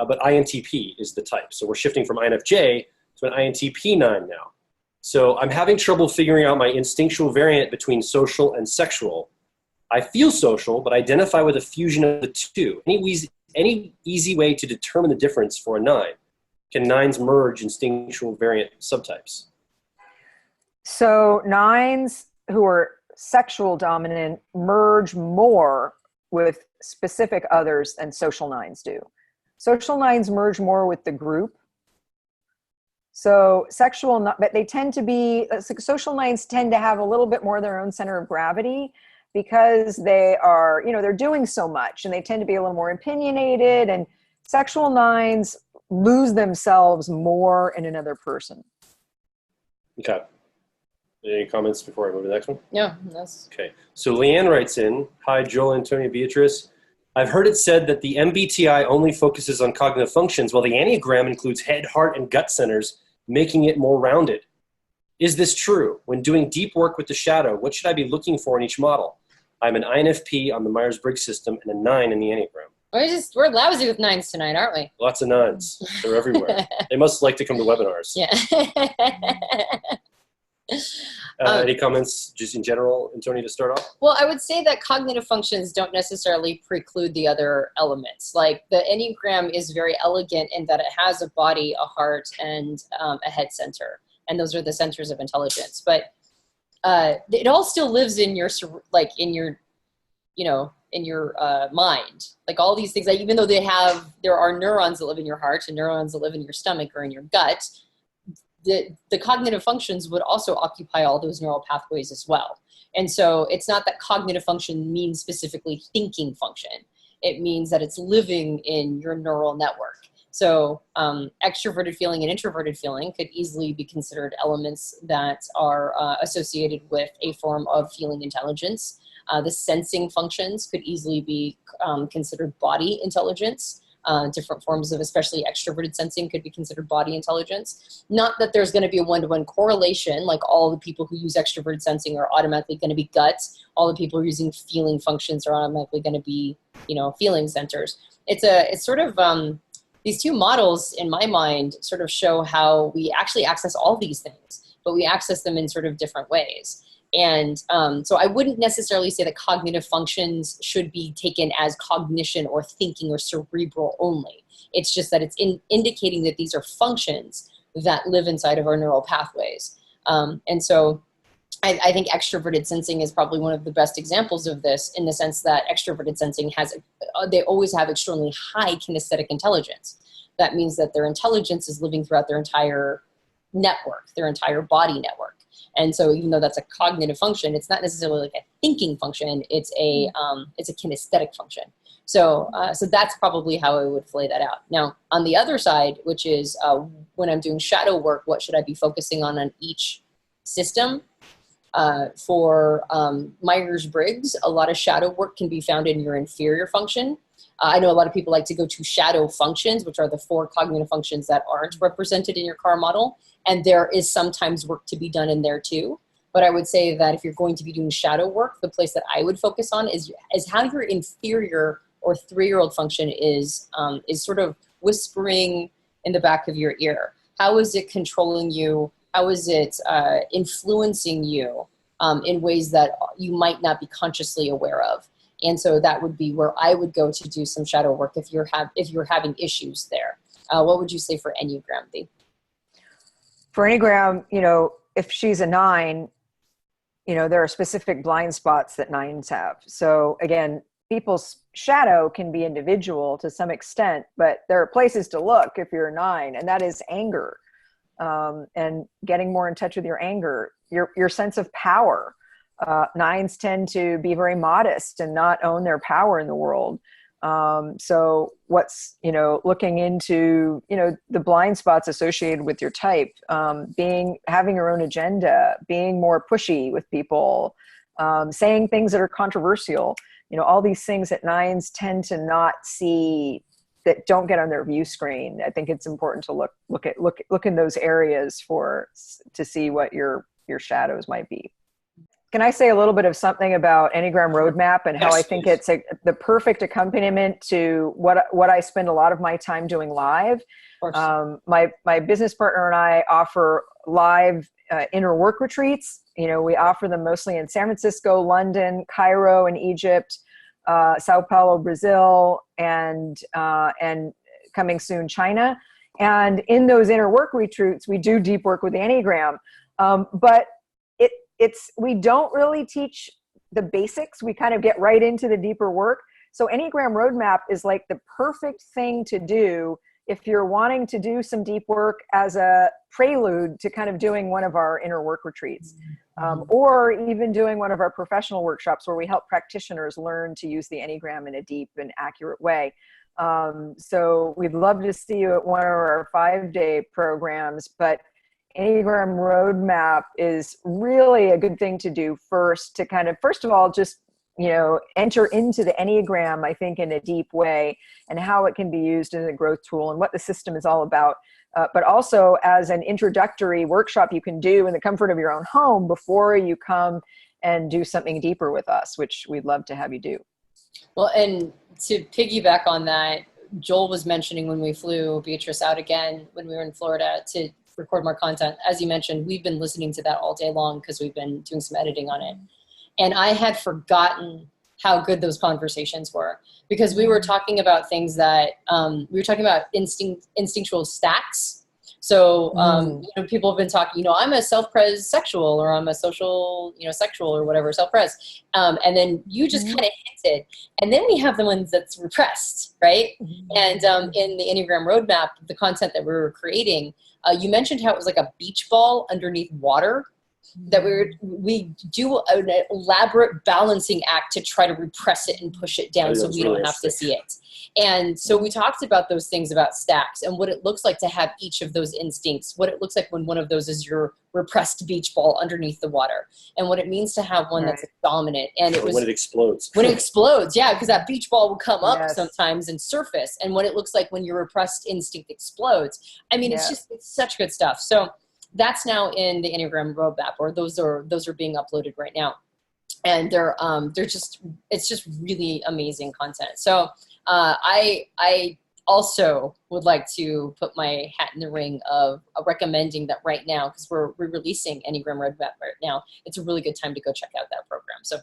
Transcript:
but INTP is the type. So we're shifting from INFJ to an INTP 9 now. So I'm having trouble figuring out my instinctual variant between social and sexual. I feel social, but identify with a fusion of the two. Any easy way to determine the difference for a 9? Can 9s merge instinctual variant subtypes? So 9s who are sexual dominant merge more with specific others than social 9s do. Social 9s merge more with the group. So but they tend to be, social 9s tend to have a little bit more of their own center of gravity because they are, they're doing so much and they tend to be a little more opinionated, and sexual 9s lose themselves more in another person. Okay. Any comments before I move to the next one? No, that's... Okay. So Leanne writes in, hi, Joel, Antonia, Beatrice. I've heard it said that the MBTI only focuses on cognitive functions, while the Enneagram includes head, heart, and gut centers, making it more rounded. Is this true? When doing deep work with the shadow, what should I be looking for in each model? I'm an INFP on the Myers-Briggs system and a 9 in the Enneagram. We're lousy with 9s tonight, aren't we? Lots of 9s. They're everywhere. They must like to come to webinars. Yeah. Any comments just in general, Antonia, to start off? Well, I would say that cognitive functions don't necessarily preclude the other elements. Like the Enneagram is very elegant in that it has a body, a heart, and a head center. And those are the centers of intelligence. But it all still lives in your, mind. Like all these things, like even though there are neurons that live in your heart and neurons that live in your stomach or in your gut, the cognitive functions would also occupy all those neural pathways as well. And so it's not that cognitive function means specifically thinking function. It means that it's living in your neural network. So extroverted feeling and introverted feeling could easily be considered elements that are associated with a form of feeling intelligence. The sensing functions could easily be considered body intelligence. Different forms of especially extroverted sensing could be considered body intelligence. Not that there's going to be a one-to-one correlation, like all the people who use extroverted sensing are automatically going to be gut. All the people who are using feeling functions are automatically going to be, feeling centers. It's sort of, these two models in my mind sort of show how we actually access all these things, but we access them in sort of different ways. And so I wouldn't necessarily say that cognitive functions should be taken as cognition or thinking or cerebral only. It's just that it's indicating that these are functions that live inside of our neural pathways. And so I think extroverted sensing is probably one of the best examples of this, in the sense that extroverted sensing they always have extremely high kinesthetic intelligence. That means that their intelligence is living throughout their entire network, their entire body network. And so even though that's a cognitive function, it's not necessarily like a thinking function. It's a kinesthetic function. So that's probably how I would lay that out. Now, on the other side, which is when I'm doing shadow work, what should I be focusing on each system? For Myers-Briggs, a lot of shadow work can be found in your inferior function. I know a lot of people like to go to shadow functions, which are the 4 cognitive functions that aren't represented in your car model. And there is sometimes work to be done in there too. But I would say that if you're going to be doing shadow work, the place that I would focus on is how your inferior or 3-year-old function is sort of whispering in the back of your ear. How is it controlling you? How is it influencing you in ways that you might not be consciously aware of? And so that would be where I would go to do some shadow work if you're having issues there. What would you say for Enneagram, B? For Enneagram, if she's a 9, there are specific blind spots that 9s have. So again, people's shadow can be individual to some extent, but there are places to look if you're a 9, and that is anger. And getting more in touch with your anger, your sense of power. 9s tend to be very modest and not own their power in the world. So what's, looking into, the blind spots associated with your type, having your own agenda, being more pushy with people, saying things that are controversial, all these things that 9s tend to not see, that don't get on their view screen. I think it's important to look in those areas to see what your shadows might be. Can I say a little bit of something about Enneagram Roadmap and how Yes, I think please. it's the perfect accompaniment to what I spend a lot of my time doing live? Of course. My business partner and I offer live inner work retreats. We offer them mostly in San Francisco, London, Cairo in Egypt, Sao Paulo, Brazil, and coming soon, China. And in those inner work retreats, we do deep work with the Enneagram. But we don't really teach the basics. We kind of get right into the deeper work. So Enneagram Roadmap is like the perfect thing to do if you're wanting to do some deep work as a prelude to kind of doing one of our inner work retreats, or even doing one of our professional workshops where we help practitioners learn to use the Enneagram in a deep and accurate way. So we'd love to see you at one of our 5-day programs, but Enneagram Roadmap is really a good thing to do first to kind of, first of all, just, enter into the Enneagram, I think, in a deep way, and how it can be used as a growth tool and what the system is all about. But also as an introductory workshop you can do in the comfort of your own home before you come and do something deeper with us, which we'd love to have you do. Well, and to piggyback on that, Joel was mentioning when we flew Beatrice out again, when we were in Florida to record more content. As you mentioned, we've been listening to that all day long because we've been doing some editing on it. And I had forgotten how good those conversations were, because we were talking about things that, we were talking about instinctual stacks. So, people have been talking, I'm a self-pres sexual, or I'm a social, sexual, or whatever, self-pres. And then you just kind of hinted. And then we have the ones that's repressed, right? And in the Enneagram Roadmap, the content that we were creating, you mentioned how it was like a beach ball underneath water, that we do an elaborate balancing act to try to repress it and push it down so we don't have to see it. And so we talked about those things about stacks and what it looks like to have each of those instincts, what it looks like when one of those is your repressed beach ball underneath the water, and what it means to have one that's dominant. And it was when it explodes. When it explodes, yeah, because that beach ball will come up sometimes and surface, and what it looks like when your repressed instinct explodes. I mean, it's such good stuff. So that's now in the Enneagram Roadmap, or those are being uploaded right now, and they're it's just really amazing content. So I also would like to put my hat in the ring of recommending that right now, because we're releasing Enneagram Roadmap right now. It's a really good time to go check out that program. So